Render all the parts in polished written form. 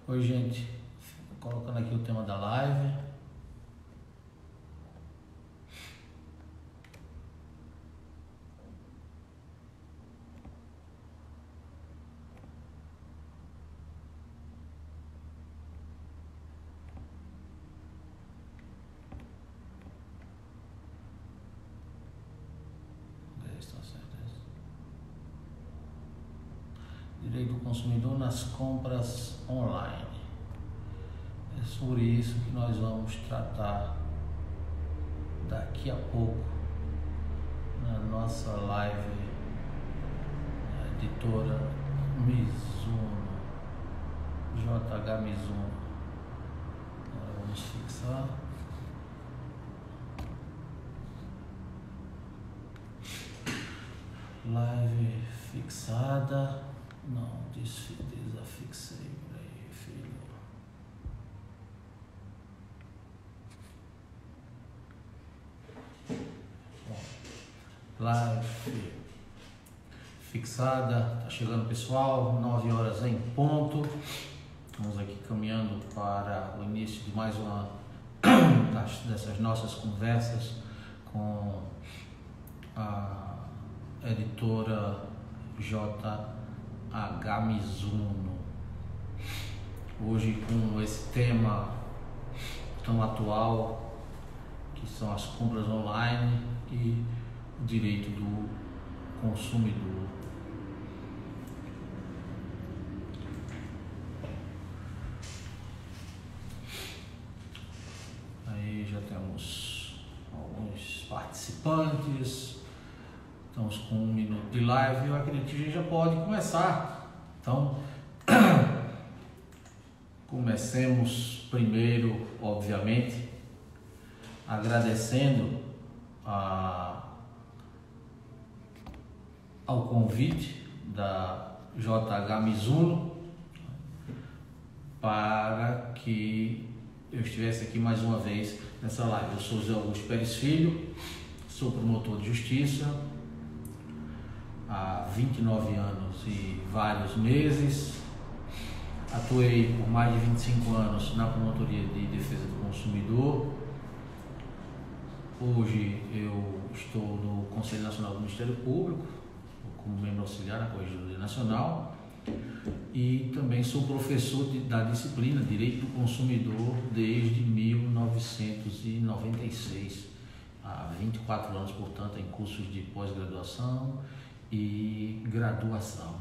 Oi, gente, colocando aqui o tema da live. Direito do consumidor nas compras online. É sobre isso que nós vamos tratar daqui a pouco na nossa live, a editora Mizuno, JH Mizuno. Agora vamos fixar. Live fixada. Não, desafixei, aí, filho. Bom, live fixada, tá chegando pessoal, 9 horas em ponto. Estamos aqui caminhando para o início de mais uma dessas nossas conversas com a editora JH Mizuno. Hoje com esse tema tão atual, que são as compras online e o direito do consumidor. Aí já temos alguns participantes. Estamos com 1 minuto de live. Eu acredito que a gente já pode começar. Então, comecemos primeiro, obviamente, agradecendo ao convite da JH Mizuno para que eu estivesse aqui mais uma vez nessa live. Eu sou José Augusto Pérez Filho, sou promotor de justiça há 29 anos e vários meses. Atuei por mais de 25 anos na Promotoria de Defesa do Consumidor. Hoje eu estou no Conselho Nacional do Ministério Público, como membro auxiliar na Corregedoria Nacional, e também sou professor da disciplina Direito do Consumidor desde 1996, há 24 anos, portanto, em cursos de pós-graduação e graduação.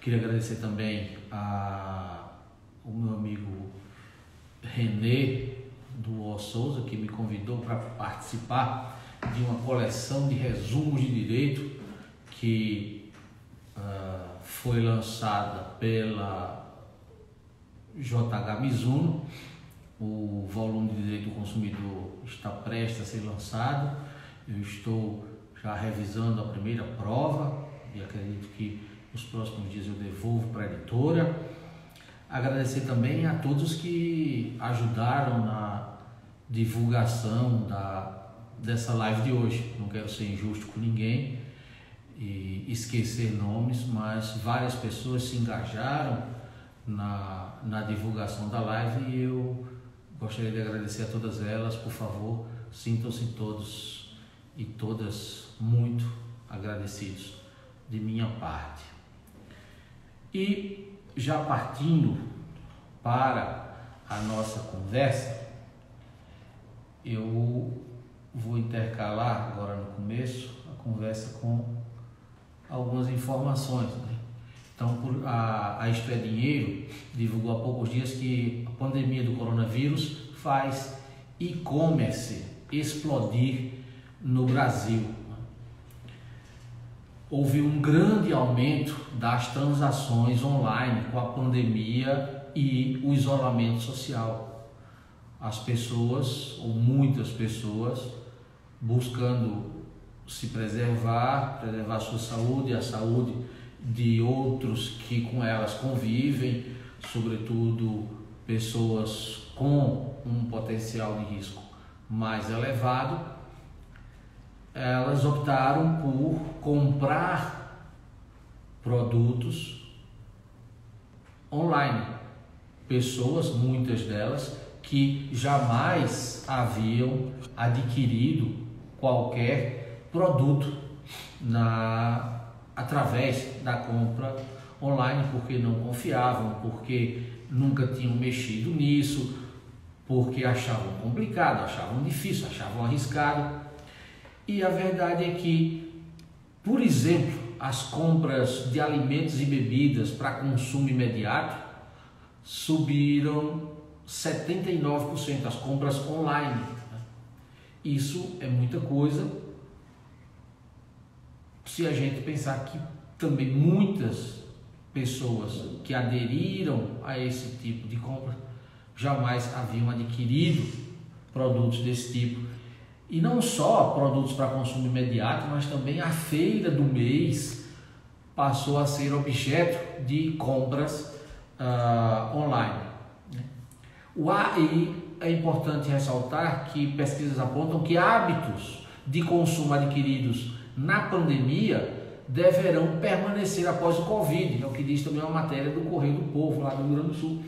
Queria agradecer também ao meu amigo Renê do O Souza, que me convidou para participar de uma coleção de resumos de direito que foi lançada pela JH Mizuno. O volume de Direito do Consumidor está prestes a ser lançado. Eu estou já revisando a primeira prova e acredito que nos próximos dias eu devolvo para a editora. Agradecer também a todos que ajudaram na divulgação dessa live de hoje. Não quero ser injusto com ninguém e esquecer nomes, mas várias pessoas se engajaram na divulgação da live e eu gostaria de agradecer a todas elas. Por favor, sintam-se todos e todas muito agradecidos de minha parte. E já partindo para a nossa conversa, eu vou intercalar agora no começo a conversa com algumas informações, né? Então, a Isto é Dinheiro divulgou há poucos dias que a pandemia do coronavírus faz e-commerce explodir no Brasil. Houve um grande aumento das transações online com a pandemia e o isolamento social. As pessoas, ou muitas pessoas, buscando se preservar sua saúde, a saúde de outros que com elas convivem, sobretudo pessoas com um potencial de risco mais elevado, elas optaram por comprar produtos online. pessoas, muitas delas, que jamais haviam adquirido qualquer produto através da compra online, porque não confiavam, porque nunca tinham mexido nisso, porque achavam complicado, achavam difícil, achavam arriscado. E a verdade é que, por exemplo, as compras de alimentos e bebidas para consumo imediato subiram 79%, as compras online. Isso é muita coisa, se a gente pensar que também muitas pessoas que aderiram a esse tipo de compra jamais haviam adquirido produtos desse tipo. E não só produtos para consumo imediato, mas também a feira do mês passou a ser objeto de compras online. E é importante ressaltar que pesquisas apontam que hábitos de consumo adquiridos na pandemia deverão permanecer após o Covid, é o que diz também uma matéria do Correio do Povo, lá do Rio Grande do Sul.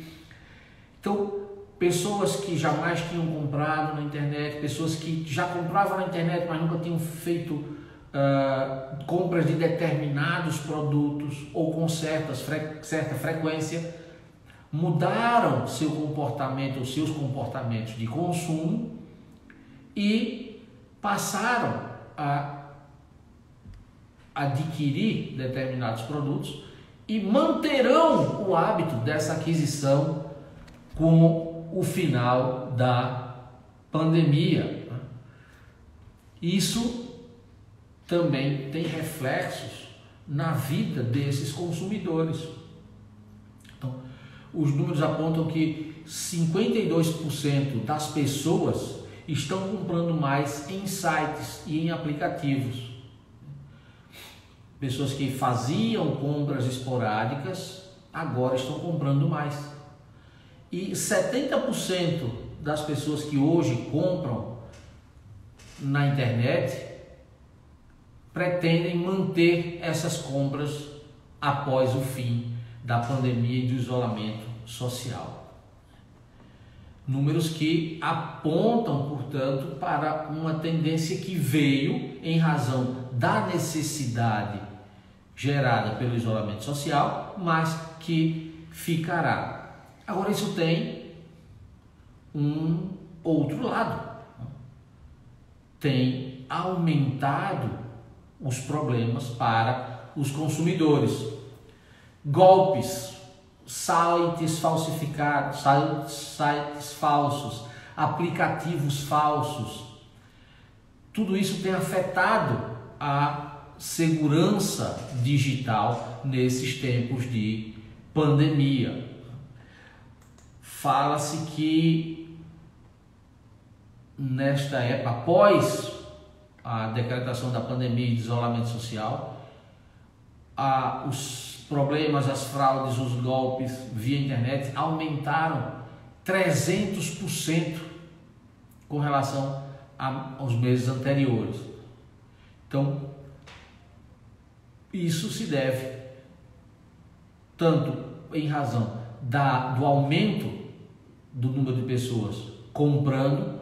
Então, pessoas que jamais tinham comprado na internet, pessoas que já compravam na internet, mas nunca tinham feito compras de determinados produtos ou com certa frequência, mudaram seu comportamento, os seus comportamentos de consumo e passaram a adquirir determinados produtos e manterão o hábito dessa aquisição com o final da pandemia. Isso também tem reflexos na vida desses consumidores. Então, os números apontam que 52% das pessoas estão comprando mais em sites e em aplicativos. Pessoas que faziam compras esporádicas agora estão comprando mais. E 70% das pessoas que hoje compram na internet pretendem manter essas compras após o fim da pandemia e do isolamento social. Números que apontam, portanto, para uma tendência que veio em razão da necessidade gerada pelo isolamento social, mas que ficará. Agora, isso tem um outro lado. Tem aumentado os problemas para os consumidores. Golpes, sites falsificados, sites falsos, aplicativos falsos. Tudo isso tem afetado a segurança digital nesses tempos de pandemia. Fala-se que nesta época, após a decretação da pandemia e de isolamento social, os problemas, as fraudes, os golpes via internet aumentaram 300% com relação aos meses anteriores. Então, isso se deve tanto em razão do aumento do número de pessoas comprando,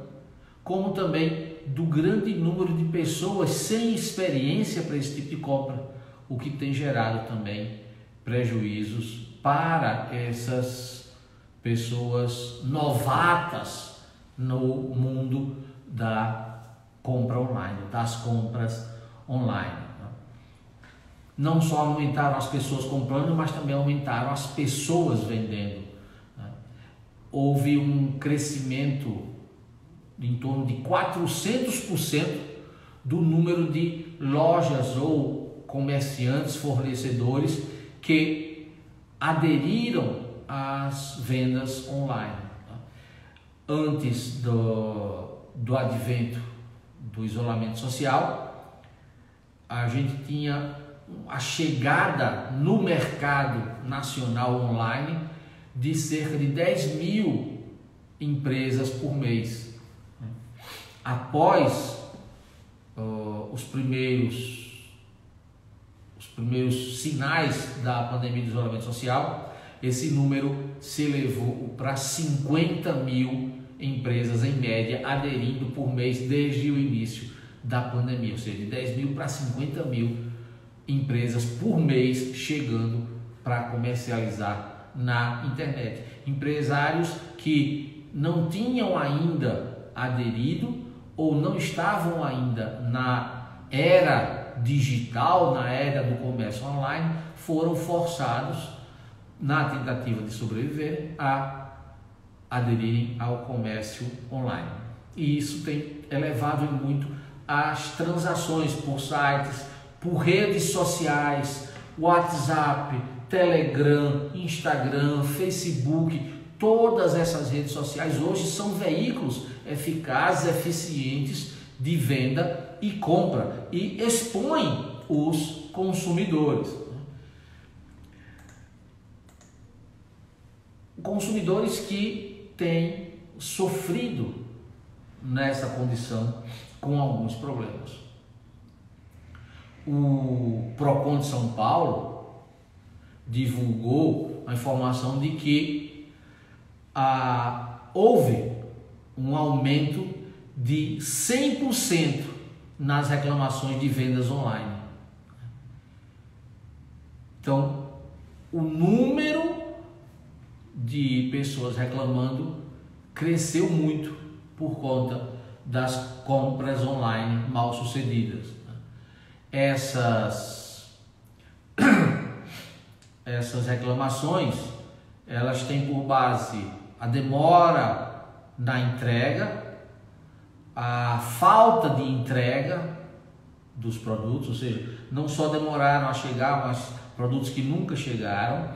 como também do grande número de pessoas sem experiência para esse tipo de compra, o que tem gerado também prejuízos para essas pessoas novatas no mundo da compra online, das compras online. Não só aumentaram as pessoas comprando, mas também aumentaram as pessoas vendendo. Houve um crescimento em torno de 400% do número de lojas ou comerciantes, fornecedores que aderiram às vendas online. Antes do advento do isolamento social, a gente tinha a chegada no mercado nacional online de cerca de 10 mil empresas por mês. Após os primeiros sinais da pandemia do isolamento social, esse número se elevou para 50 mil empresas em média aderindo por mês desde o início da pandemia, ou seja, de 10 mil para 50 mil empresas por mês chegando para comercializar na internet. Empresários que não tinham ainda aderido ou não estavam ainda na era digital, na era do comércio online, foram forçados, na tentativa de sobreviver, a aderirem ao comércio online. E isso tem elevado muito as transações por sites, por redes sociais, WhatsApp, Telegram, Instagram, Facebook. Todas essas redes sociais hoje são veículos eficazes, eficientes de venda e compra e expõem os consumidores. Consumidores que têm sofrido nessa condição com alguns problemas. O Procon de São Paulo divulgou a informação de que houve um aumento de 100% nas reclamações de vendas online. Então, o número de pessoas reclamando cresceu muito por conta das compras online mal sucedidas. Essas reclamações, elas têm por base a demora na entrega, a falta de entrega dos produtos, ou seja, não só demoraram a chegar, mas produtos que nunca chegaram,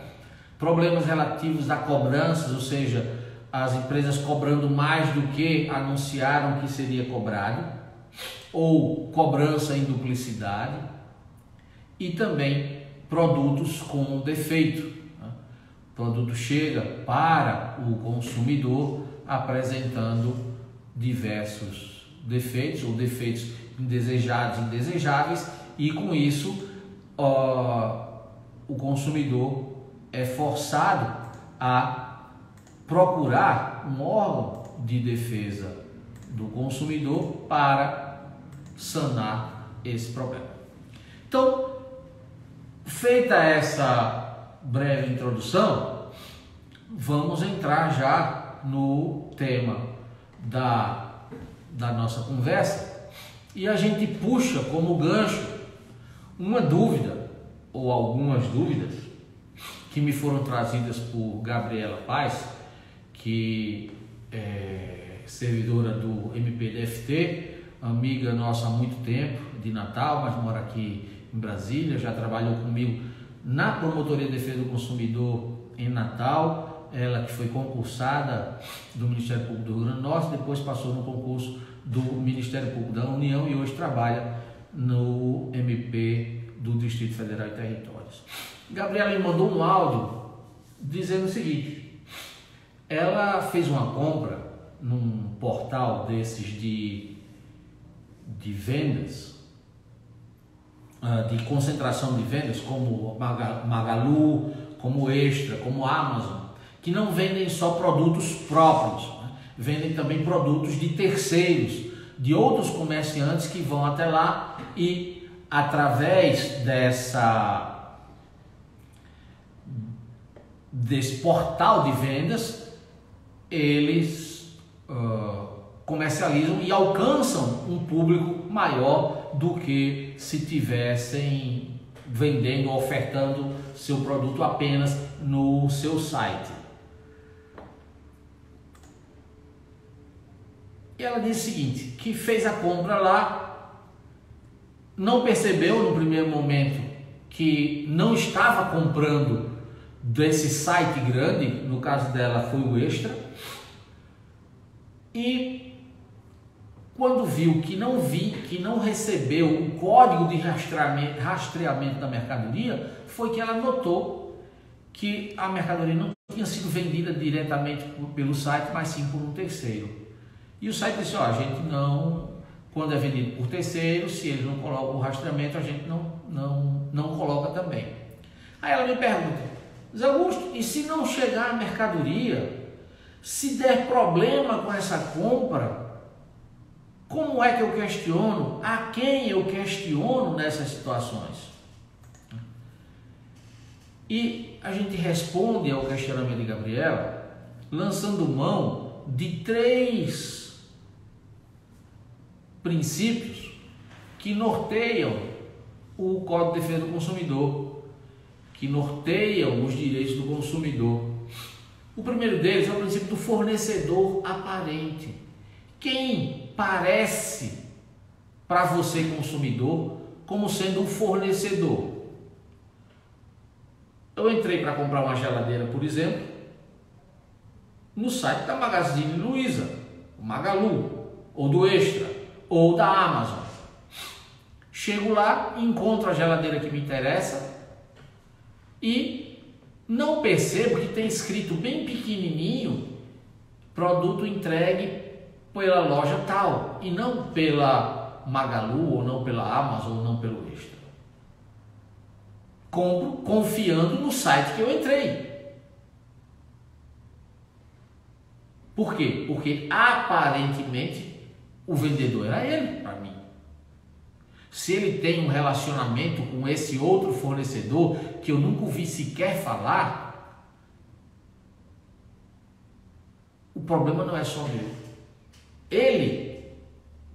problemas relativos a cobranças, ou seja, as empresas cobrando mais do que anunciaram que seria cobrado, ou cobrança em duplicidade, e também produtos com defeito. O produto chega para o consumidor apresentando diversos defeitos ou defeitos indesejados, indesejáveis, e com isso o consumidor é forçado a procurar um órgão de defesa do consumidor para sanar esse problema. Então, feita essa breve introdução, vamos entrar já no tema da nossa conversa, e a gente puxa como gancho uma dúvida ou algumas dúvidas que me foram trazidas por Gabriela Paz, que é servidora do MPDFT, amiga nossa há muito tempo, de Natal, mas mora aqui em Brasília, já trabalhou comigo na Promotoria de Defesa do Consumidor em Natal, ela que foi concursada do Ministério Público do Rio Grande do Norte, depois passou no concurso do Ministério Público da União e hoje trabalha no MP do Distrito Federal e Territórios. Gabriela me mandou um áudio dizendo o seguinte: ela fez uma compra num portal desses de vendas, de concentração de vendas, como Magalu, como Extra, como Amazon, que não vendem só produtos próprios, né? Vendem também produtos de terceiros, de outros comerciantes que vão até lá e, através desse portal de vendas, eles comercializam e alcançam um público maior do que se tivessem vendendo, ofertando seu produto apenas no seu site. E ela disse o seguinte, que fez a compra lá, não percebeu no primeiro momento que não estava comprando desse site grande, no caso dela foi o Extra, e quando viu que não recebeu o código de rastreamento da mercadoria, foi que ela notou que a mercadoria não tinha sido vendida diretamente pelo site, mas sim por um terceiro. E o site disse, a gente não, quando é vendido por terceiro, se eles não colocam o rastreamento, a gente não coloca também. Aí ela me pergunta, Zé Augusto, e se não chegar a mercadoria, se der problema com essa compra, como é que eu questiono? A quem eu questiono nessas situações? E a gente responde ao questionamento de Gabriela lançando mão de 3 princípios que norteiam o Código de Defesa do Consumidor, que norteiam os direitos do consumidor. O primeiro deles é o princípio do fornecedor aparente. Quem parece para você, consumidor, como sendo um fornecedor? Eu entrei para comprar uma geladeira, por exemplo, no site da Magazine Luiza, Magalu, ou do Extra, ou da Amazon. Chego lá, encontro a geladeira que me interessa e não percebo que tem escrito bem pequenininho, produto entregue pela loja tal, e não pela Magalu, ou não pela Amazon, ou não pelo Extra. Compro confiando no site que eu entrei. Por quê? Porque aparentemente o vendedor era ele para mim. Se ele tem um relacionamento com esse outro fornecedor que eu nunca ouvi sequer falar, o problema não é só meu. Ele,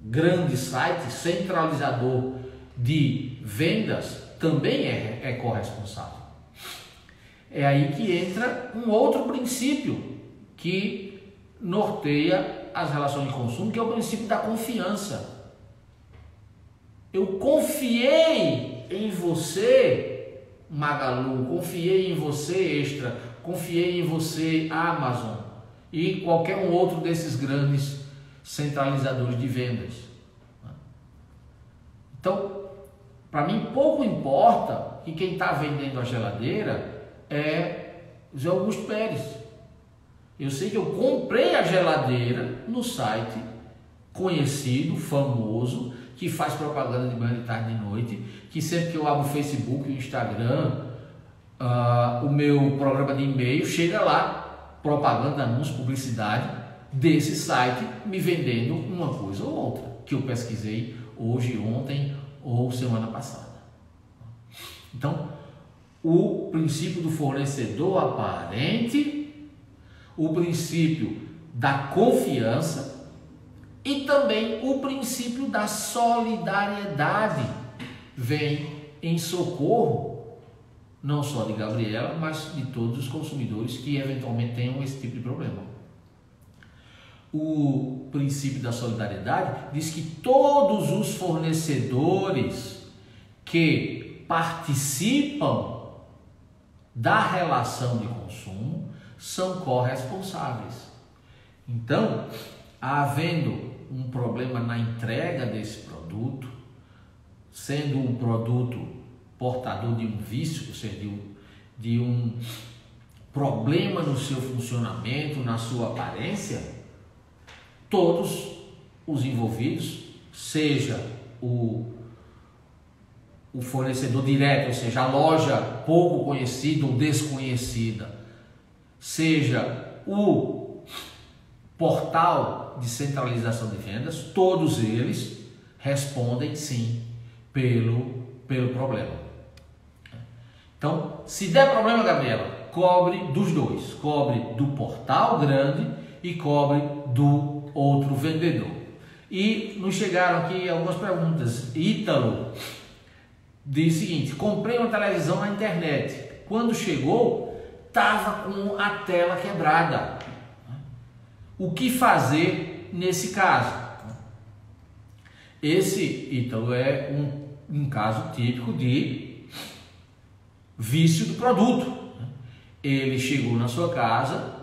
grande site centralizador de vendas, também é corresponsável. É aí que entra um outro princípio que norteia as relações de consumo, que é o princípio da confiança. Eu confiei em você, Magalu, confiei em você, Extra, confiei em você, Amazon, e qualquer um outro desses grandes centralizadores de vendas. Então, para mim, pouco importa que quem está vendendo a geladeira é Zé Augusto Pérez. Eu sei que eu comprei a geladeira no site conhecido, famoso, que faz propaganda de manhã, de tarde e de noite, que sempre que eu abro o Facebook, o Instagram, o meu programa de e-mail, chega lá, propaganda, anúncio, publicidade desse site me vendendo uma coisa ou outra, que eu pesquisei hoje, ontem ou semana passada. Então, o princípio do fornecedor aparente, o princípio da confiança e também o princípio da solidariedade vem em socorro não só de Gabriela, mas de todos os consumidores que eventualmente tenham esse tipo de problema. O princípio da solidariedade diz que todos os fornecedores que participam da relação de consumo são corresponsáveis. Então, havendo um problema na entrega desse produto, sendo um produto portador de um vício, ou seja, de um problema no seu funcionamento, na sua aparência, todos os envolvidos, seja o fornecedor direto, ou seja, a loja pouco conhecida ou desconhecida, seja o portal de centralização de vendas, todos eles respondem sim pelo problema. Então, se der problema, Gabriela, cobre dos dois, cobre do portal grande e cobre do outro vendedor. E nos chegaram aqui algumas perguntas. Ítalo diz o seguinte: comprei uma televisão na internet, quando chegou estava com a tela quebrada. O que fazer nesse caso? Esse, Ítalo, é um caso típico de vício do produto. Ele chegou na sua casa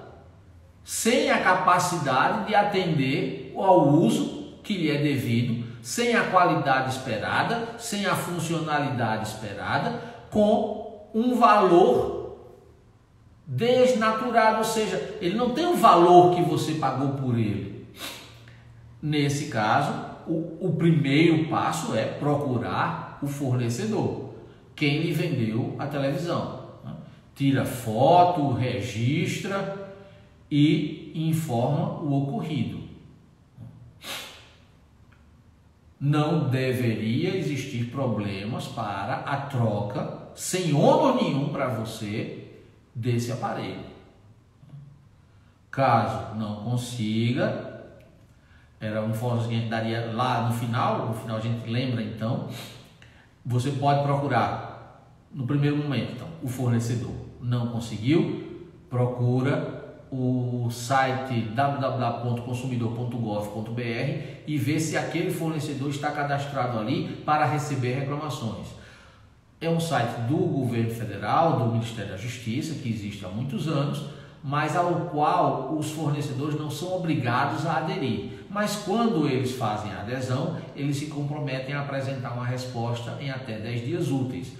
sem a capacidade de atender ao uso que lhe é devido, sem a qualidade esperada, sem a funcionalidade esperada, com um valor desnaturado, ou seja, ele não tem o valor que você pagou por ele. Nesse caso, o primeiro passo é procurar o fornecedor, quem lhe vendeu a televisão. tira foto, registra e informa o ocorrido. Não deveria existir problemas para a troca, sem ônus nenhum para você, desse aparelho. Caso não consiga, era uma informação que a gente daria lá no final a gente lembra então, você pode procurar no primeiro momento então, o fornecedor. Não conseguiu, procura o site www.consumidor.gov.br e vê se aquele fornecedor está cadastrado ali para receber reclamações. É um site do governo federal, do Ministério da Justiça, que existe há muitos anos, mas ao qual os fornecedores não são obrigados a aderir. Mas quando eles fazem a adesão, eles se comprometem a apresentar uma resposta em até 10 dias úteis.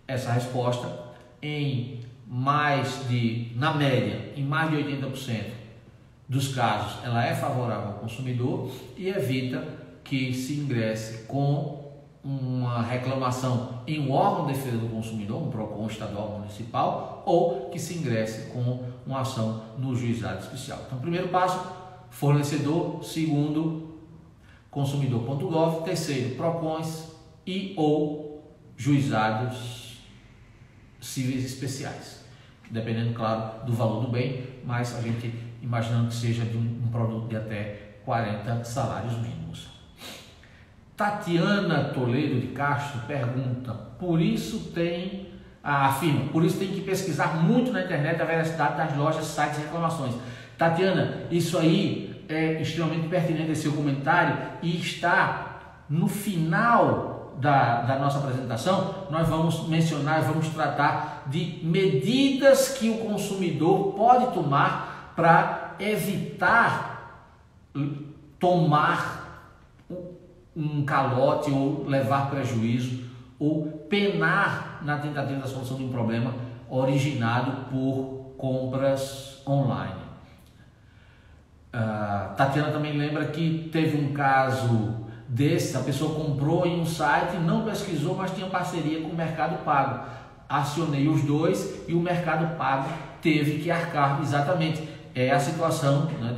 Essa resposta, na média, em mais de 80% dos casos, ela é favorável ao consumidor e evita que se ingresse com uma reclamação em um órgão de defesa do consumidor, um PROCON estadual ou municipal, ou que se ingresse com uma ação no juizado especial. Então, primeiro passo, fornecedor. Segundo, consumidor.gov. Terceiro, PROCONs e ou juizados civis especiais. Dependendo, claro, do valor do bem, mas a gente imaginando que seja de um produto de até 40 salários mínimos. Tatiana Toledo de Castro pergunta, por isso tem que pesquisar muito na internet a veracidade das lojas, sites e reclamações. Tatiana, isso aí é extremamente pertinente esse seu comentário e está no final da nossa apresentação. Nós vamos mencionar, vamos tratar de medidas que o consumidor pode tomar para evitar tomar um calote ou levar prejuízo ou penar na tentativa da solução de um problema originado por compras online. Tatiana também lembra que teve um caso desse, a pessoa comprou em um site, não pesquisou, mas tinha parceria com o Mercado Pago. Acionei os dois e o Mercado Pago teve que arcar. Exatamente, é a situação, né,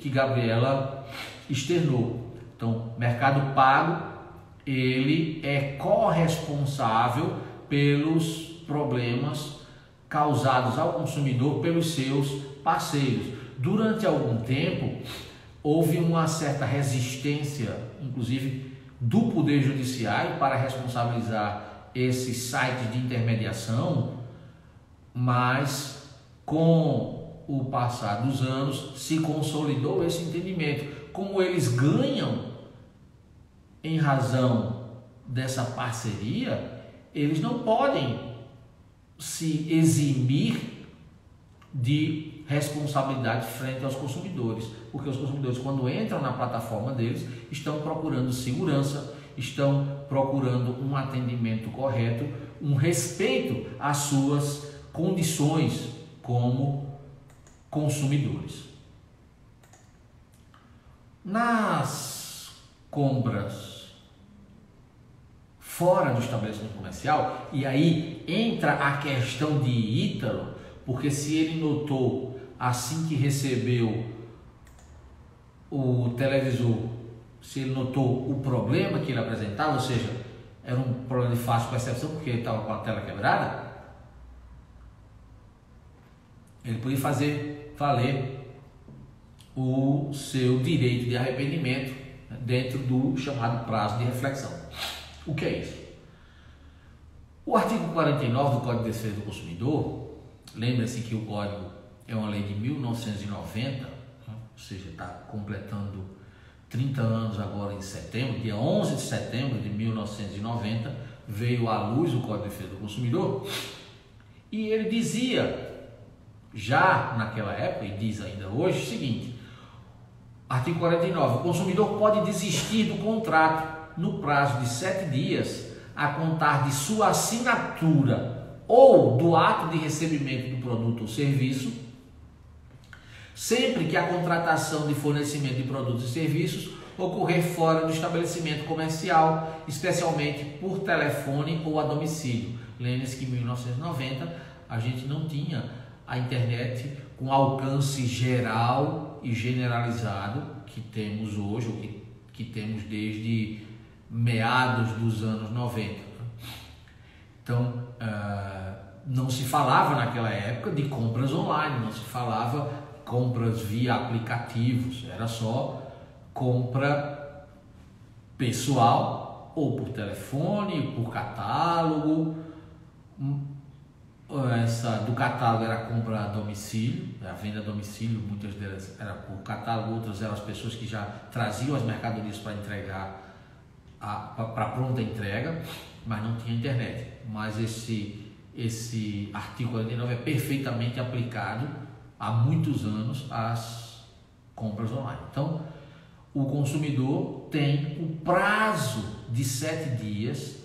que Gabriela externou. Então, Mercado Pago, ele é corresponsável pelos problemas causados ao consumidor pelos seus parceiros. Durante algum tempo, houve uma certa resistência, inclusive do Poder Judiciário, para responsabilizar esses sites de intermediação, mas com o passar dos anos se consolidou esse entendimento. Como eles ganham em razão dessa parceria, eles não podem se eximir de responsabilidade frente aos consumidores, porque os consumidores, quando entram na plataforma deles, estão procurando segurança, estão procurando um atendimento correto, um respeito às suas condições como consumidores. Nas compras fora do estabelecimento comercial, e aí entra a questão de Ítalo, porque se ele notou assim que recebeu o televisor, se ele notou o problema que ele apresentava, ou seja, era um problema de fácil percepção porque ele estava com a tela quebrada, ele podia fazer valer o seu direito de arrependimento dentro do chamado prazo de reflexão. O que é isso? O artigo 49 do Código de Defesa do Consumidor, lembre-se que o Código é uma lei de 1990, ou seja, está completando 30 anos agora em setembro, dia 11 de setembro de 1990, veio à luz o Código de Defesa do Consumidor, e ele dizia, já naquela época, e diz ainda hoje, o seguinte: artigo 49, o consumidor pode desistir do contrato no prazo de 7 dias a contar de sua assinatura ou do ato de recebimento do produto ou serviço, sempre que a contratação de fornecimento de produtos e serviços ocorrer fora do estabelecimento comercial, especialmente por telefone ou a domicílio. Lembre-se que em 1990 a gente não tinha a internet com alcance geral e generalizado que temos hoje, ou que temos desde meados dos anos 90. Então, não se falava naquela época de compras online, não se falava compras via aplicativos, era só compra pessoal, ou por telefone, por catálogo. Essa do catálogo era a compra a domicílio, a venda a domicílio, muitas delas era por catálogo, outras eram as pessoas que já traziam as mercadorias para entregar, para pronta entrega, mas não tinha internet. Mas esse artigo 49 é perfeitamente aplicado há muitos anos às compras online. Então, o consumidor tem o prazo de 7 dias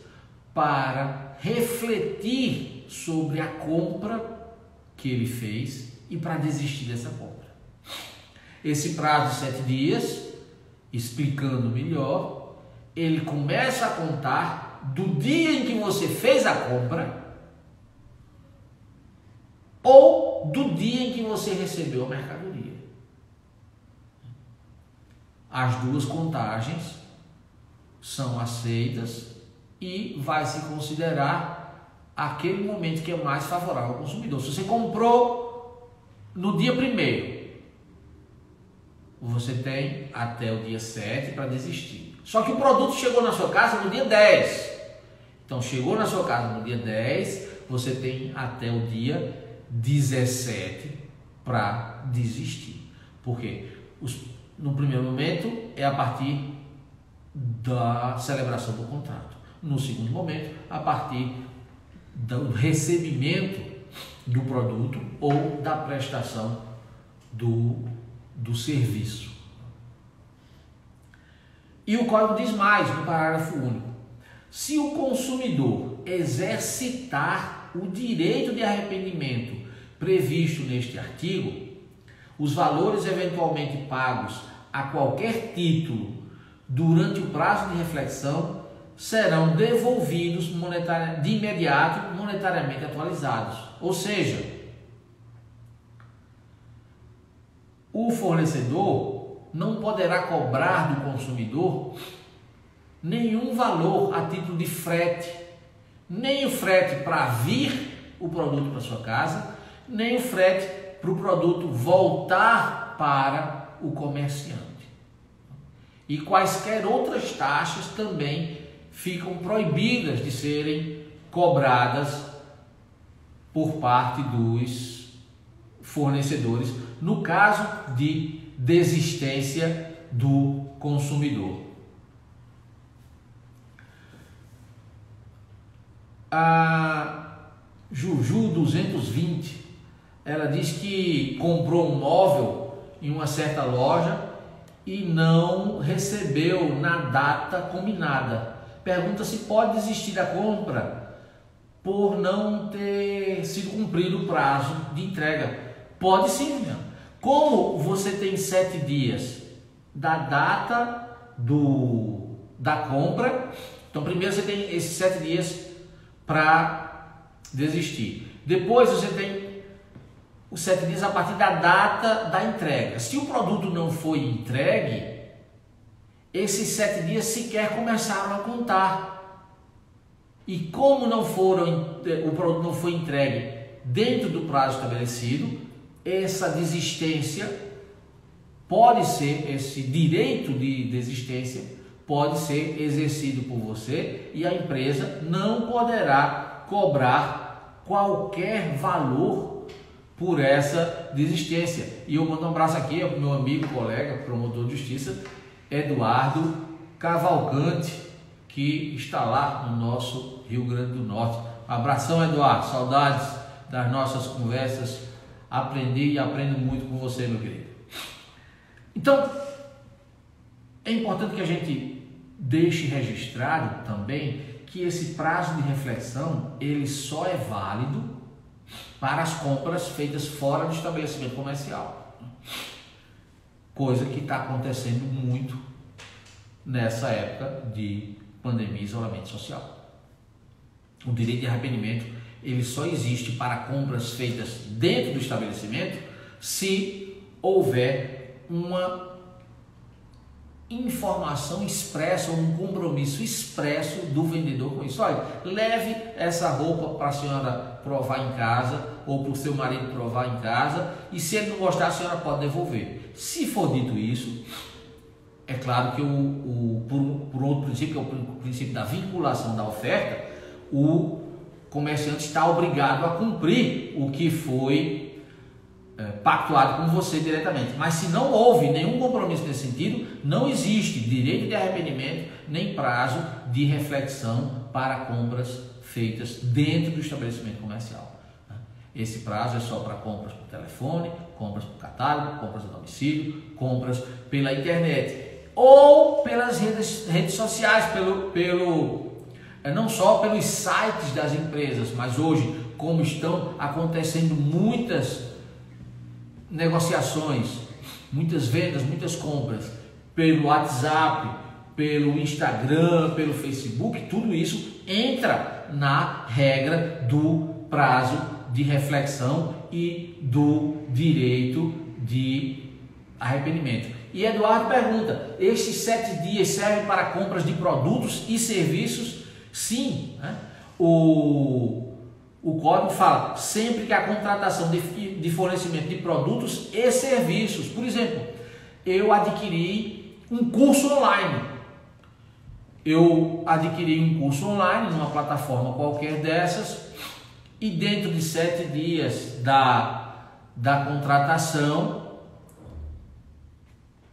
para refletir sobre a compra que ele fez e para desistir dessa compra. Esse prazo de 7 dias, explicando melhor, ele começa a contar do dia em que você fez a compra ou do dia em que você recebeu a mercadoria. As duas contagens são aceitas e vai se considerar aquele momento que é mais favorável ao consumidor. Se você comprou no dia 1º, você tem até o dia 7 para desistir. Só que o produto chegou na sua casa no dia 10. Então, chegou na sua casa no dia 10, você tem até o dia 17 para desistir. Por quê? No primeiro momento é a partir da celebração do contrato. No segundo momento, a partir do recebimento do produto ou da prestação do serviço. E o código diz mais no parágrafo único: se o consumidor exercitar o direito de arrependimento previsto neste artigo, os valores eventualmente pagos a qualquer título durante o prazo de reflexão serão devolvidos de imediato monetariamente atualizados. Ou seja, o fornecedor não poderá cobrar do consumidor nenhum valor a título de frete, nem o frete para vir o produto para sua casa, nem o frete para o produto voltar para o comerciante. E quaisquer outras taxas também ficam proibidas de serem cobradas por parte dos fornecedores, no caso de desistência do consumidor. A Juju 220, ela diz que comprou um móvel em uma certa loja e não recebeu na data combinada. Pergunta se pode desistir da compra por não ter sido cumprido o prazo de entrega. Pode sim, meu. Como você tem 7 dias da data da compra, então primeiro você tem esses 7 dias para desistir. Depois você tem os 7 dias a partir da data da entrega. Se o produto não foi entregue, esses 7 dias sequer começaram a contar. E como o produto não foi entregue dentro do prazo estabelecido, essa desistência pode ser, esse direito de desistência pode ser exercido por você e a empresa não poderá cobrar qualquer valor por essa desistência. E eu mando um abraço aqui ao meu amigo, colega, promotor de justiça, Eduardo Cavalcante, que está lá no nosso Rio Grande do Norte. Um abração, Eduardo, saudades das nossas conversas, aprendi e aprendo muito com você, meu querido. Então, é importante que a gente deixe registrado também que esse prazo de reflexão, ele só é válido para as compras feitas fora do estabelecimento comercial. Coisa que está acontecendo muito nessa época de pandemia e isolamento social. o direito de arrependimento, ele só existe para compras feitas dentro do estabelecimento se houver uma informação expressa ou um compromisso expresso do vendedor com isso. Olha, leve essa roupa para a senhora provar em casa ou para o seu marido provar em casa, e se ele não gostar, a senhora pode devolver. Se for dito isso, é claro que por outro princípio, que é o princípio da vinculação da oferta, o comerciante está obrigado a cumprir o que foi pactuado com você diretamente. Mas se não houve nenhum compromisso nesse sentido, não existe direito de arrependimento nem prazo de reflexão para compras feitas dentro do estabelecimento comercial. Esse prazo é só para compras por telefone, compras por catálogo, compras a domicílio, compras pela internet ou pelas redes sociais, não só pelos sites das empresas, mas hoje, como estão acontecendo muitas negociações, muitas vendas, muitas compras pelo WhatsApp, pelo Instagram, pelo Facebook, tudo isso entra na regra do prazo de reflexão e do direito de arrependimento. E Eduardo pergunta: estes 7 dias servem para compras de produtos e serviços? Sim, né? O código fala sempre que a contratação de fornecimento de produtos e serviços. Por exemplo, eu adquiri um curso online. Eu adquiri um curso online numa plataforma qualquer dessas, e dentro de 7 dias da contratação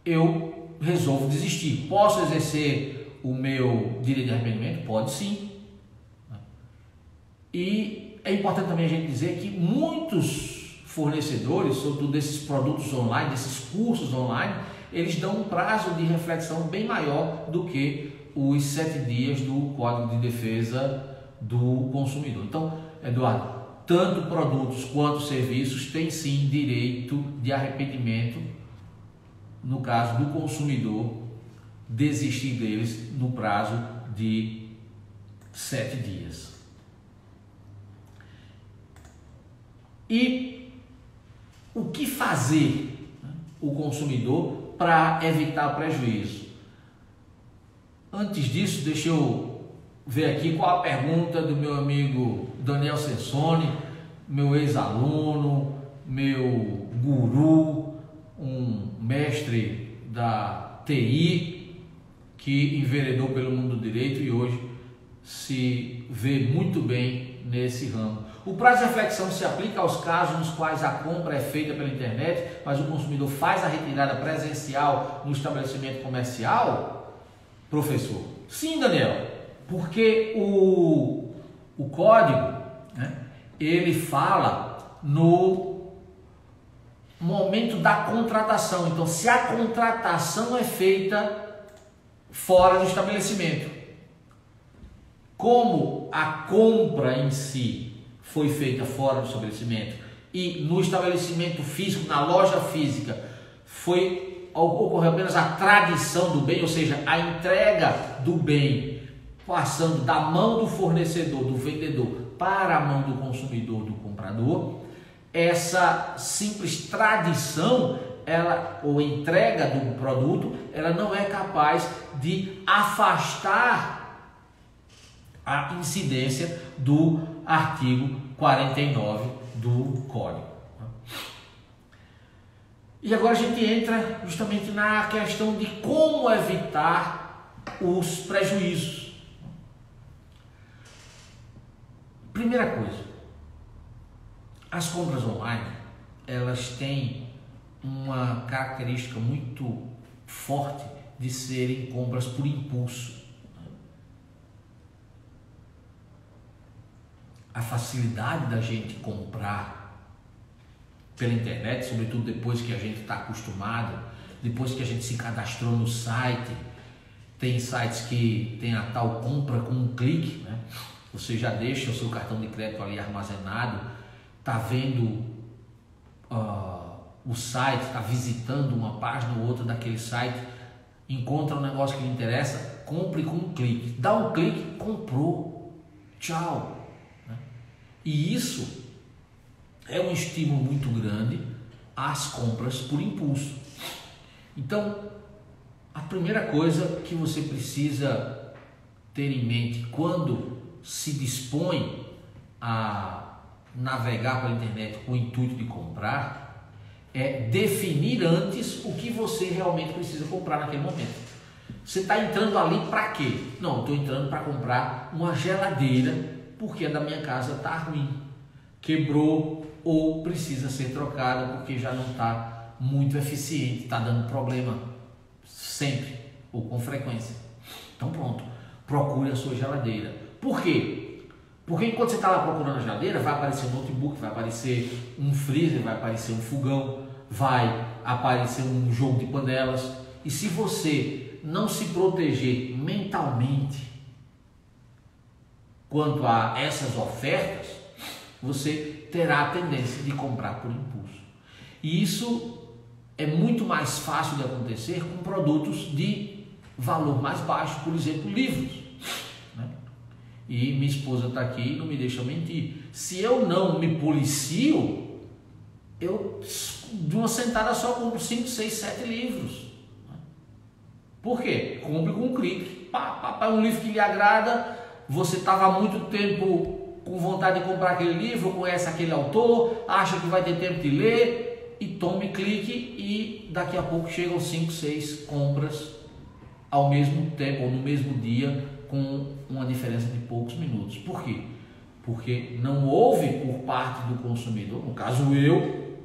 eu resolvo desistir. Posso exercer o meu direito de arrependimento? Pode sim. E é importante também a gente dizer que muitos fornecedores, sobretudo desses produtos online, desses cursos online, eles dão um prazo de reflexão bem maior do que os 7 dias do Código de Defesa do Consumidor. Então, Eduardo, tanto produtos quanto serviços têm sim direito de arrependimento no caso do consumidor desistir deles no prazo de 7 dias. E o que fazer, né, o consumidor para evitar prejuízo? Antes disso, deixa eu ver aqui qual a pergunta do meu amigo Daniel Sensoni, meu ex-aluno, meu guru, um mestre da TI que enveredou pelo mundo do direito e hoje se vê muito bem nesse ramo. O prazo de reflexão se aplica aos casos nos quais a compra é feita pela internet, mas o consumidor faz a retirada presencial no estabelecimento comercial? Professor, sim, Daniel, porque o código, né, ele fala no momento da contratação. Então, se a contratação é feita fora do estabelecimento, como a compra em si foi feita fora do estabelecimento e no estabelecimento físico, na loja física, ocorreu apenas a tradição do bem, ou seja, a entrega do bem passando da mão do fornecedor, do vendedor, para a mão do consumidor, do comprador, essa simples tradição, ou entrega do produto, ela não é capaz de afastar a incidência do artigo 49 do Código. E agora a gente entra justamente na questão de como evitar os prejuízos. Primeira coisa, as compras online, elas têm uma característica muito forte de serem compras por impulso. A facilidade da gente comprar pela internet, sobretudo depois que a gente está acostumado, depois que a gente se cadastrou no site, tem sites que tem a tal compra com um clique, né? Você já deixa o seu cartão de crédito ali armazenado, está vendo o site, está visitando uma página ou outra daquele site, encontra um negócio que lhe interessa, compre com um clique. Dá um clique, comprou. Tchau. E isso é um estímulo muito grande às compras por impulso. Então, a primeira coisa que você precisa ter em mente quando se dispõe a navegar pela internet com o intuito de comprar é definir antes o que você realmente precisa comprar naquele momento. Você está entrando ali para quê? Não, estou entrando para comprar uma geladeira porque a da minha casa está ruim, quebrou ou precisa ser trocada porque já não está muito eficiente, está dando problema sempre ou com frequência. Então pronto, procure a sua geladeira. Por quê? Porque enquanto você está lá procurando a geladeira, vai aparecer um notebook, vai aparecer um freezer, vai aparecer um fogão, vai aparecer um jogo de panelas. E se você não se proteger mentalmente quanto a essas ofertas, você terá a tendência de comprar por impulso. E isso é muito mais fácil de acontecer com produtos de valor mais baixo, por exemplo, livros. E minha esposa está aqui e não me deixa mentir. Se eu não me policio, eu de uma sentada só compro 5, 6, 7 livros. Por quê? Compre com um clique. Um livro que lhe agrada, você estava há muito tempo com vontade de comprar aquele livro, conhece aquele autor, acha que vai ter tempo de ler, e tome clique e daqui a pouco chegam 5, 6 compras ao mesmo tempo ou no mesmo dia, com uma diferença de poucos minutos. Por quê? Porque não houve por parte do consumidor, no caso eu,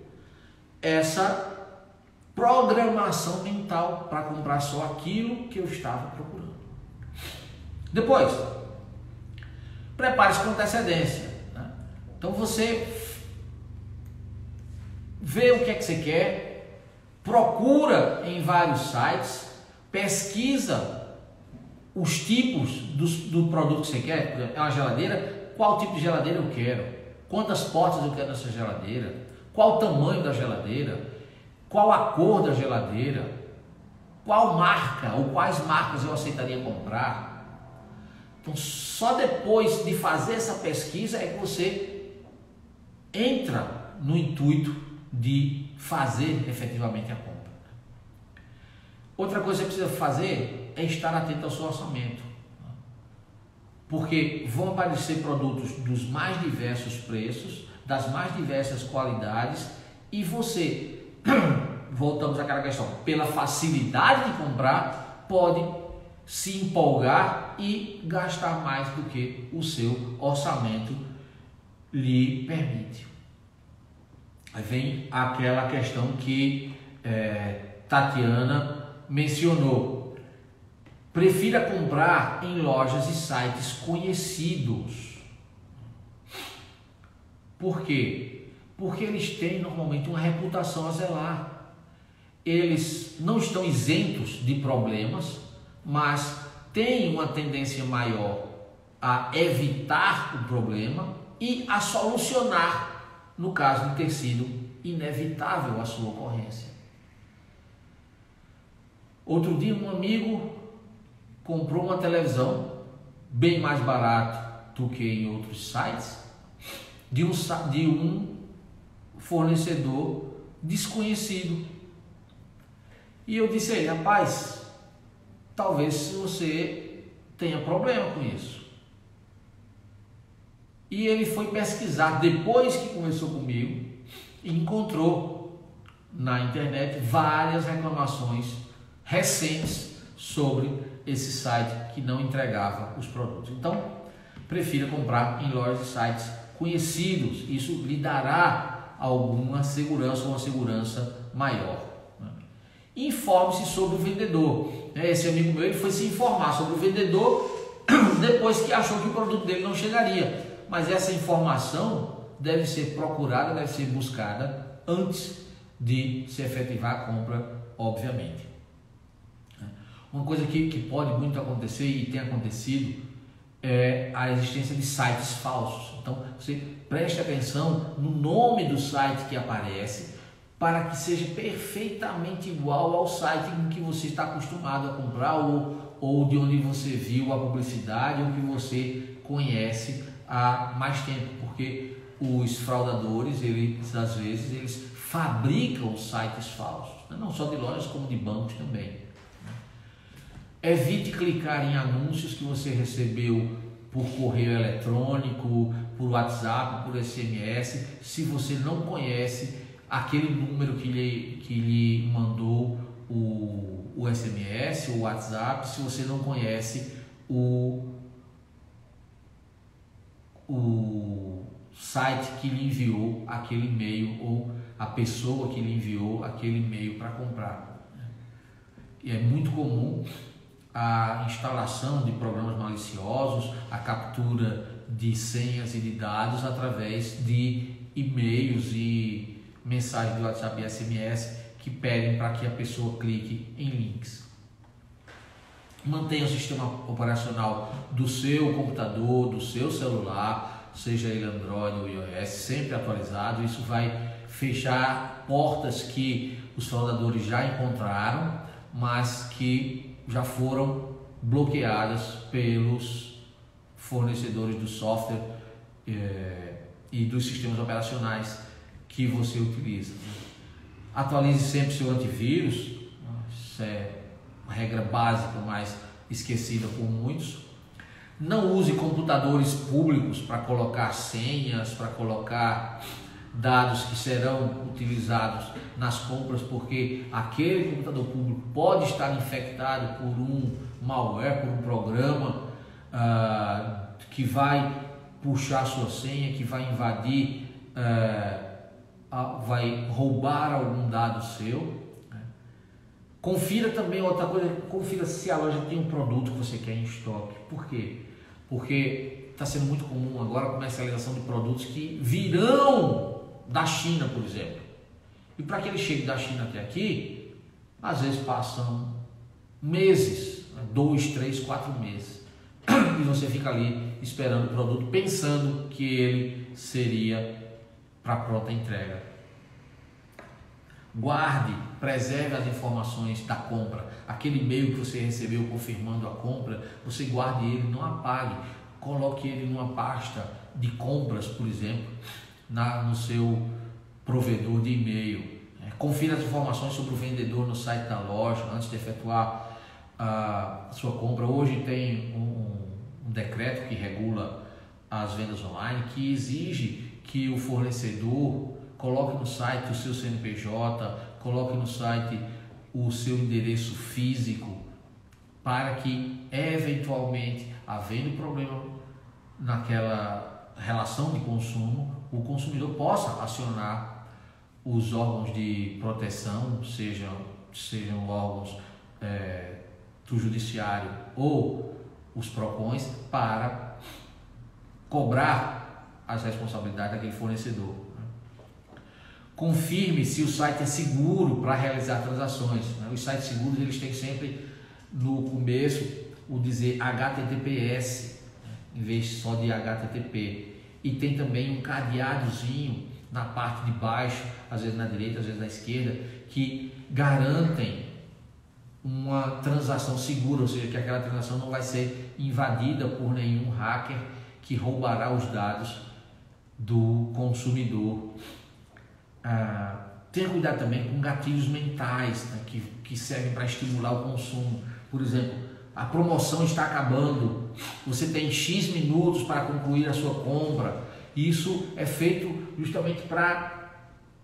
essa programação mental para comprar só aquilo que eu estava procurando. Depois, prepare-se com antecedência. Então você vê o que é que você quer, procura em vários sites, pesquisa os tipos do produto que você quer. É uma geladeira, qual tipo de geladeira eu quero, quantas portas eu quero nessa geladeira, qual o tamanho da geladeira, qual a cor da geladeira, qual marca ou quais marcas eu aceitaria comprar. Então só depois de fazer essa pesquisa é que você entra no intuito de fazer efetivamente a compra. Outra coisa que você precisa fazer é estar atento ao seu orçamento, porque vão aparecer produtos dos mais diversos preços, das mais diversas qualidades, e você, voltamos àquela questão, pela facilidade de comprar, pode se empolgar e gastar mais do que o seu orçamento lhe permite. Aí vem aquela questão que Tatiana mencionou. Prefira comprar em lojas e sites conhecidos. Por quê? Porque eles têm normalmente uma reputação a zelar. Eles não estão isentos de problemas, mas têm uma tendência maior a evitar o problema e a solucionar, no caso de ter sido inevitável a sua ocorrência. Outro dia um amigo comprou uma televisão bem mais barato do que em outros sites, de um fornecedor desconhecido. E eu disse a ele: rapaz, talvez você tenha problema com isso. E ele foi pesquisar depois que conversou comigo e encontrou na internet várias reclamações recentes sobre esse site que não entregava os produtos. Então, prefira comprar em lojas e sites conhecidos. Isso lhe dará alguma segurança, uma segurança maior. Informe-se sobre o vendedor. Esse amigo meu, ele foi se informar sobre o vendedor depois que achou que o produto dele não chegaria. Mas essa informação deve ser procurada, deve ser buscada antes de se efetivar a compra, obviamente. Uma coisa que pode muito acontecer e tem acontecido é a existência de sites falsos. Então você preste atenção no nome do site que aparece para que seja perfeitamente igual ao site em que você está acostumado a comprar ou de onde você viu a publicidade ou que você conhece há mais tempo, porque os fraudadores, eles às vezes eles fabricam sites falsos, não só de lojas como de bancos também. Evite clicar em anúncios que você recebeu por correio eletrônico, por WhatsApp, por SMS, se você não conhece aquele número que lhe mandou o SMS ou o WhatsApp, se você não conhece o site que lhe enviou aquele e-mail ou a pessoa que lhe enviou aquele e-mail para comprar. E é muito comum a instalação de programas maliciosos, a captura de senhas e de dados através de e-mails e mensagens de WhatsApp e SMS que pedem para que a pessoa clique em links. Mantenha o sistema operacional do seu computador, do seu celular, seja ele Android ou iOS, sempre atualizado. Isso vai fechar portas que os fraudadores já encontraram, mas que já foram bloqueadas pelos fornecedores do software e dos sistemas operacionais que você utiliza. Atualize sempre seu antivírus, isso é uma regra básica, mas esquecida por muitos. Não use computadores públicos para colocar senhas, para colocar dados que serão utilizados nas compras, porque aquele computador público pode estar infectado por um malware, por um programa que vai puxar sua senha, que vai invadir, vai roubar algum dado seu. Confira também outra coisa, confira se a loja tem um produto que você quer em estoque. Por quê? Porque está sendo muito comum agora a comercialização de produtos que virão da China, por exemplo. E para que ele chegue da China até aqui, às vezes passam meses, 2, 3, 4 meses. E você fica ali esperando o produto, pensando que ele seria para pronta entrega. Guarde, preserve as informações da compra. Aquele e-mail que você recebeu confirmando a compra, você guarde ele, não apague. Coloque ele numa pasta de compras, por exemplo, no seu provedor de e-mail. Confira as informações sobre o vendedor no site da loja antes de efetuar a sua compra. Hoje tem um decreto que regula as vendas online, que exige que o fornecedor coloque no site o seu CNPJ, coloque no site o seu endereço físico, para que eventualmente, havendo problema naquela relação de consumo, o consumidor possa acionar os órgãos de proteção, sejam órgãos do judiciário ou os PROCONs, para cobrar as responsabilidades daquele fornecedor. Confirme se o site é seguro para realizar transações. Os sites seguros, eles têm sempre no começo o dizer HTTPS, em vez só de HTTP. E tem também um cadeadozinho na parte de baixo, às vezes na direita, às vezes na esquerda, que garantem uma transação segura, ou seja, que aquela transação não vai ser invadida por nenhum hacker que roubará os dados do consumidor. Tenha cuidado também com gatilhos mentais, né, que servem para estimular o consumo. Por exemplo, a promoção está acabando, você tem X minutos para concluir a sua compra. Isso é feito justamente para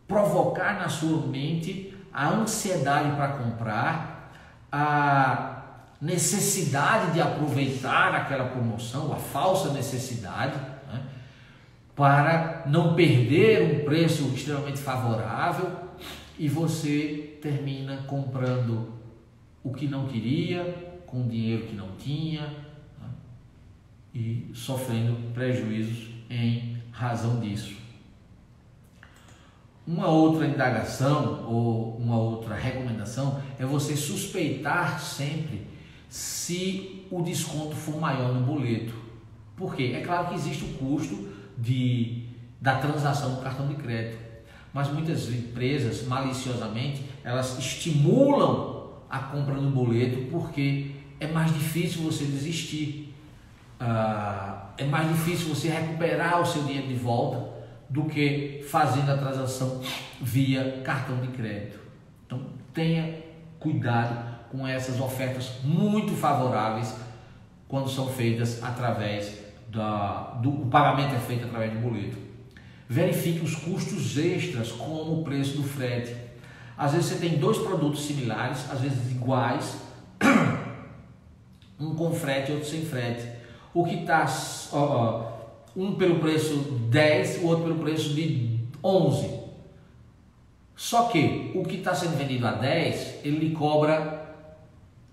provocar na sua mente a ansiedade para comprar, a necessidade de aproveitar aquela promoção, a falsa necessidade, né, para não perder um preço extremamente favorável, e você termina comprando o que não queria, com dinheiro que não tinha, né, e sofrendo prejuízos em razão disso. Uma outra indagação ou uma outra recomendação é você suspeitar sempre se o desconto for maior no boleto. Por quê? É claro que existe o custo da transação do cartão de crédito, mas muitas empresas, maliciosamente, elas estimulam a compra no boleto porque é mais difícil você desistir. é mais difícil você recuperar o seu dinheiro de volta do que fazendo a transação via cartão de crédito. Então tenha cuidado com essas ofertas muito favoráveis quando são feitas através o pagamento é feito através de boleto. Verifique os custos extras, como o preço do frete. Às vezes você tem dois produtos similares, às vezes iguais, um com frete e outro sem frete. O que está um pelo preço 10, o outro pelo preço de 11. Só que o que está sendo vendido a 10, ele lhe cobra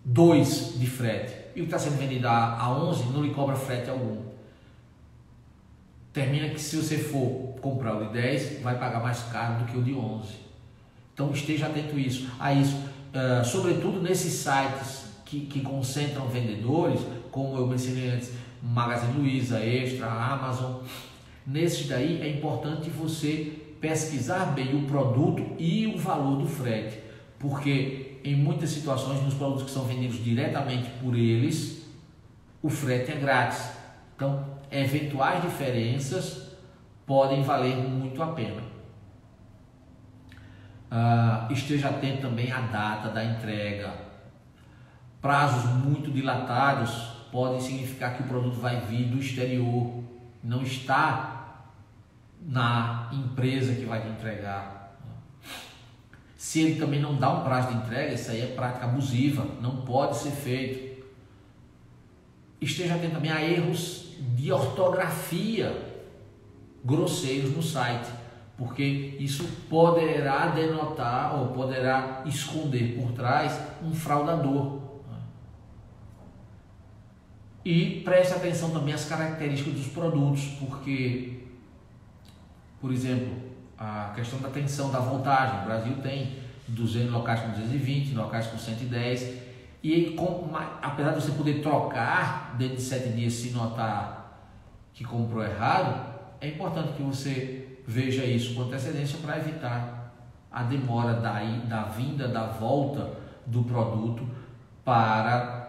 2 de frete. E o que está sendo vendido a 11 não lhe cobra frete algum. Termina que se você for comprar o de 10, vai pagar mais caro do que o de 11. Então esteja atento a isso. Sobretudo nesses sites que concentram vendedores, como eu mencionei antes, Magazine Luiza, Extra, Amazon. Nesses daí é importante você pesquisar bem o produto e o valor do frete, porque em muitas situações, nos produtos que são vendidos diretamente por eles, o frete é grátis. Então, eventuais diferenças podem valer muito a pena. Esteja atento também à data da entrega. Prazos muito dilatados podem significar que o produto vai vir do exterior, não está na empresa que vai te entregar. Se ele também não dá um prazo de entrega, isso aí é prática abusiva, não pode ser feito. Esteja atento também a erros de ortografia grosseiros no site, porque isso poderá denotar ou poderá esconder por trás um fraudador. E preste atenção também às características dos produtos, porque, por exemplo, a questão da tensão da voltagem. O Brasil tem 200 locais com 220, locais com 110, e apesar de você poder trocar dentro de 7 dias se notar que comprou errado, é importante que você veja isso com antecedência para evitar a demora da vinda, da volta do produto para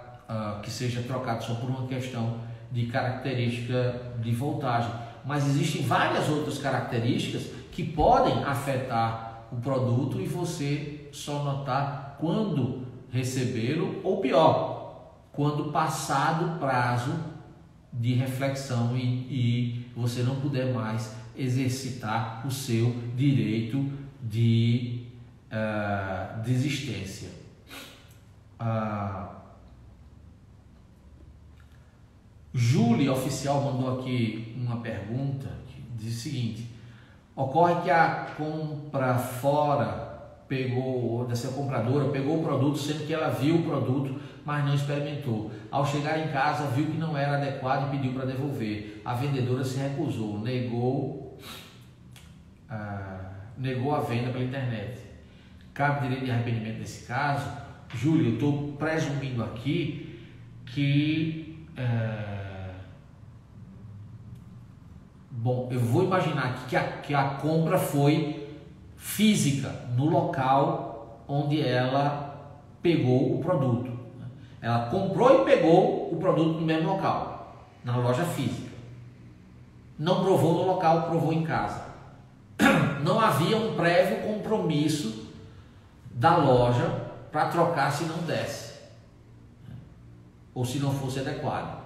que seja trocado só por uma questão de característica de voltagem. Mas existem várias outras características que podem afetar o produto e você só notar quando recebê-lo, ou pior, quando passado o prazo de reflexão e você não puder mais exercitar o seu direito de desistência. Júlia Oficial mandou aqui uma pergunta que diz o seguinte: ocorre que a compra fora dessa compradora pegou o produto, sendo que ela viu o produto, mas não experimentou. Ao chegar em casa, viu que não era adequado e pediu para devolver. A vendedora se recusou, negou a venda pela internet. Cabe direito de arrependimento nesse caso? Júlia, eu estou presumindo aqui que bom, eu vou imaginar aqui que a compra foi física, no local onde ela pegou o produto. Ela comprou e pegou o produto no mesmo local, na loja física. Não provou no local, provou em casa. Não havia um prévio compromisso da loja para trocar se não desse, ou se não fosse adequado.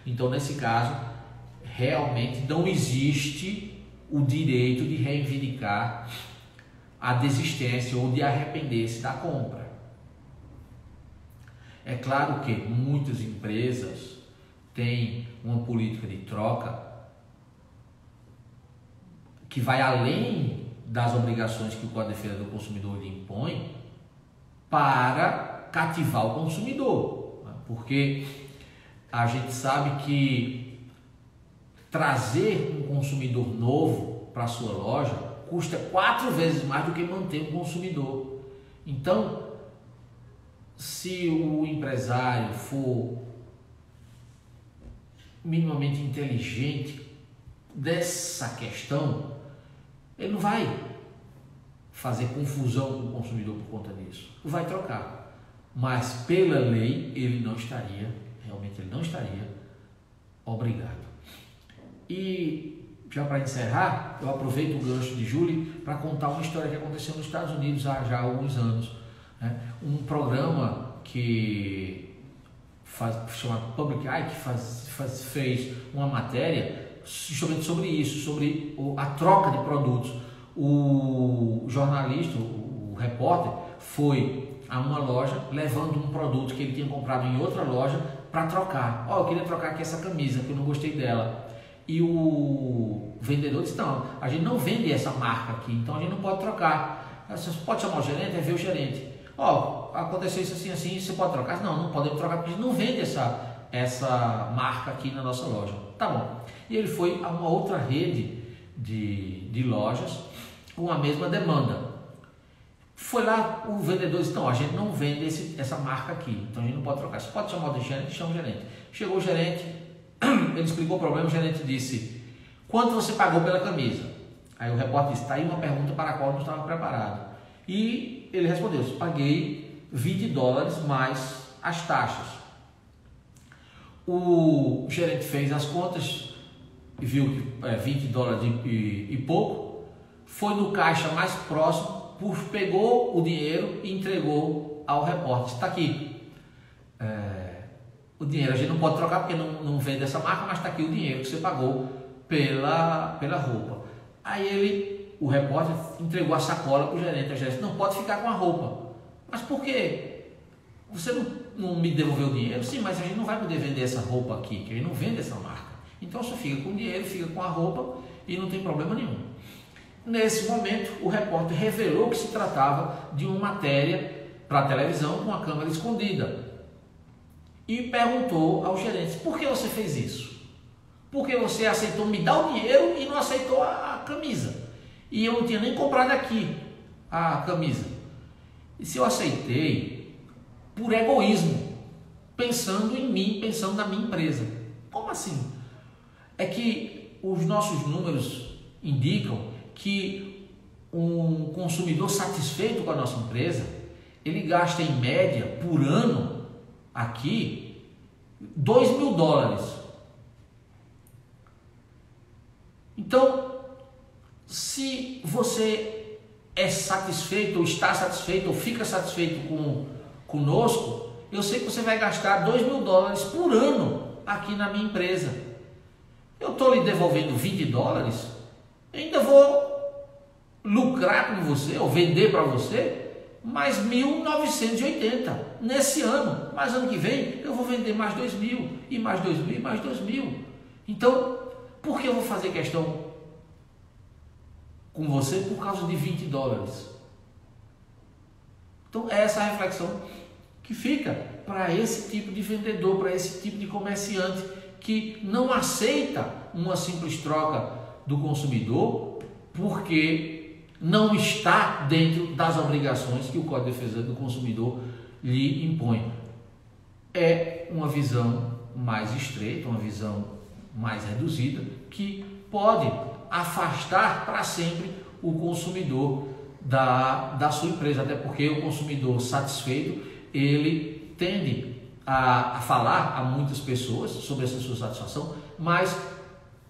Então, nesse caso, realmente não existe o direito de reivindicar a desistência ou de arrepender-se da compra. É claro que muitas empresas têm uma política de troca que vai além das obrigações que o Código de Defesa do Consumidor lhe impõe para cativar o consumidor, porque a gente sabe que trazer um consumidor novo para a sua loja custa 4 vezes mais do que manter um consumidor. Então, se o empresário for minimamente inteligente dessa questão, ele não vai fazer confusão com o consumidor por conta disso. Vai trocar. Mas pela lei ele não estaria Obrigado. E já para encerrar, eu aproveito o gancho de Julie para contar uma história que aconteceu nos Estados Unidos há já alguns anos. Né? Um programa que chamado Public Eye, que fez uma matéria justamente sobre isso, sobre a troca de produtos. O jornalista, o repórter, foi a uma loja levando um produto que ele tinha comprado em outra loja para trocar. Eu queria trocar aqui essa camisa, que eu não gostei dela. E o vendedor disse, não, a gente não vende essa marca aqui, então a gente não pode trocar. Você pode chamar o gerente? Ver o gerente. Aconteceu isso assim, assim, você pode trocar? Não podemos trocar porque a gente não vende essa marca aqui na nossa loja. Tá bom. E ele foi a uma outra rede de lojas com a mesma demanda. Foi lá, o vendedor disse, não, a gente não vende essa marca aqui, então a gente não pode trocar. Você pode chamar o gerente? Chama o gerente. Chegou o gerente, ele explicou o problema, o gerente disse, quanto você pagou pela camisa? Aí o repórter disse, está aí uma pergunta para a qual eu não estava preparado. E ele respondeu, paguei $20 mais as taxas. O gerente fez as contas, viu que $20 e pouco, foi no caixa mais próximo, pegou o dinheiro e entregou ao repórter. Está aqui. O dinheiro a gente não pode trocar porque não vende essa marca, mas está aqui o dinheiro que você pagou pela roupa. Aí o repórter entregou a sacola para o gerente. O gerente não pode ficar com a roupa. Mas por quê? Você não me devolveu o dinheiro? Sim, mas a gente não vai poder vender essa roupa aqui, que a gente não vende essa marca. Então você fica com o dinheiro, fica com a roupa e não tem problema nenhum. Nesse momento, o repórter revelou que se tratava de uma matéria para televisão com a câmera escondida. E perguntou ao gerente, por que você fez isso? Por que você aceitou me dar o dinheiro e não aceitou a camisa? E eu não tinha nem comprado aqui a camisa. E se eu aceitei por egoísmo, pensando em mim, pensando na minha empresa. Como assim? É que os nossos números indicam que um consumidor satisfeito com a nossa empresa, ele gasta em média por ano aqui $2.000. Então, se você é satisfeito, ou está satisfeito, ou fica satisfeito conosco, eu sei que você vai gastar $2.000 por ano aqui na minha empresa. Eu estou lhe devolvendo $20, ainda vou lucrar com você, ou vender para você, mais 1.980 nesse ano. Mas ano que vem eu vou vender mais 2.000, e mais 2.000, e mais 2.000. Então, por que eu vou fazer questão com você por causa de $20? Então, é essa a reflexão que fica para esse tipo de vendedor, para esse tipo de comerciante que não aceita uma simples troca do consumidor porque não está dentro das obrigações que o Código de Defesa do Consumidor lhe impõe. É uma visão mais estreita, uma visão mais reduzida, que pode afastar para sempre o consumidor da sua empresa, até porque o consumidor satisfeito, ele tende a falar a muitas pessoas sobre essa sua satisfação, mas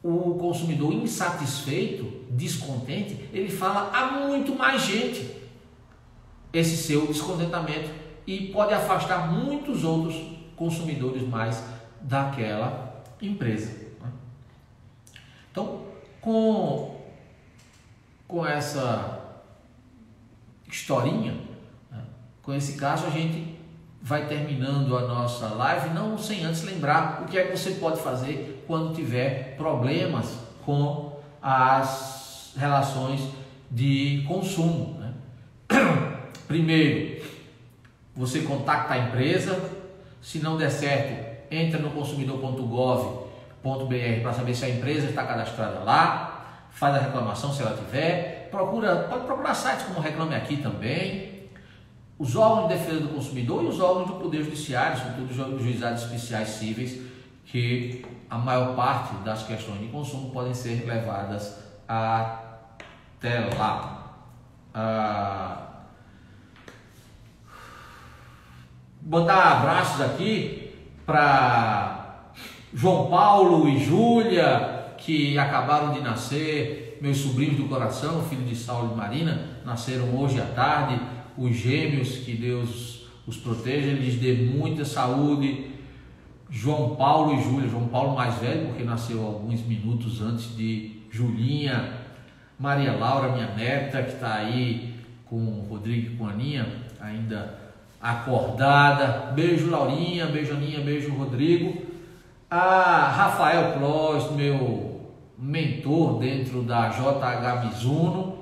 o consumidor insatisfeito, descontente, ele fala a muito mais gente esse seu descontentamento e pode afastar muitos outros consumidores mais daquela empresa. Então, com essa historinha, com esse caso, a gente vai terminando a nossa live, não sem antes lembrar o que é que você pode fazer quando tiver problemas com as relações de consumo. Primeiro, você contacta a empresa, se não der certo, entra no consumidor.gov.br para saber se a empresa está cadastrada lá, faz a reclamação se ela tiver, pode procurar sites como Reclame Aqui também, os órgãos de defesa do consumidor e os órgãos do Poder Judiciário, sobretudo os juizados especiais cíveis, que a maior parte das questões de consumo podem ser levadas até lá. Mandar abraços aqui para João Paulo e Júlia, que acabaram de nascer, meus sobrinhos do coração, filho de Saulo e Marina, nasceram hoje à tarde, os gêmeos, que Deus os proteja, lhes dê muita saúde. João Paulo e Júlia, João Paulo mais velho, porque nasceu alguns minutos antes de Julinha. Maria Laura, minha neta, que está aí com o Rodrigo e com a Aninha, ainda acordada. Beijo, Laurinha, beijo, Aninha, beijo, Rodrigo. A Rafael Clós, meu mentor dentro da JH Mizuno.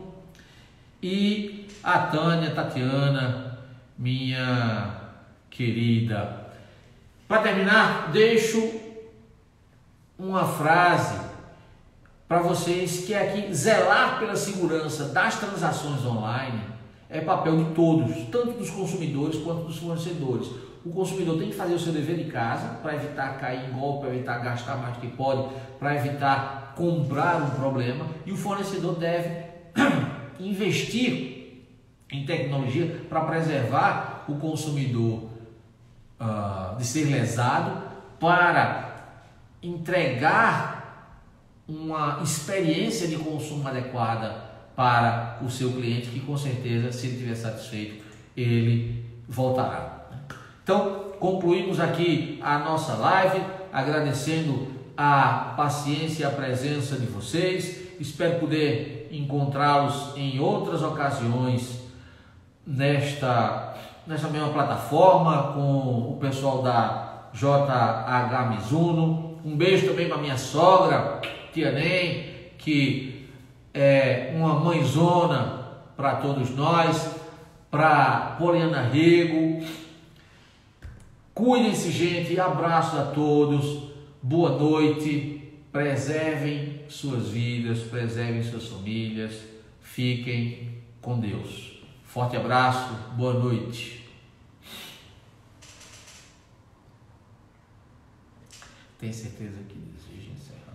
E a Tânia, Tatiana, minha querida. Para terminar, deixo uma frase para vocês, que é aqui: zelar pela segurança das transações online é papel de todos, tanto dos consumidores quanto dos fornecedores. O consumidor tem que fazer o seu dever de casa para evitar cair em golpe, para evitar gastar mais do que pode, para evitar comprar um problema, e o fornecedor deve investir em tecnologia para preservar o consumidor de ser lesado, para entregar uma experiência de consumo adequada para o seu cliente, que com certeza, se ele estiver satisfeito, ele voltará. Então, concluímos aqui a nossa live, agradecendo a paciência e a presença de vocês. Espero poder encontrá-los em outras ocasiões nesta mesma plataforma, com o pessoal da JH Mizuno. Um beijo também para minha sogra, tia Nem, que é uma mãezona para todos nós, para Poliana Rego. Cuidem-se, gente, abraços a todos, boa noite, preservem suas vidas, preservem suas famílias, fiquem com Deus. Forte abraço, boa noite. Tem certeza que deseja encerrar?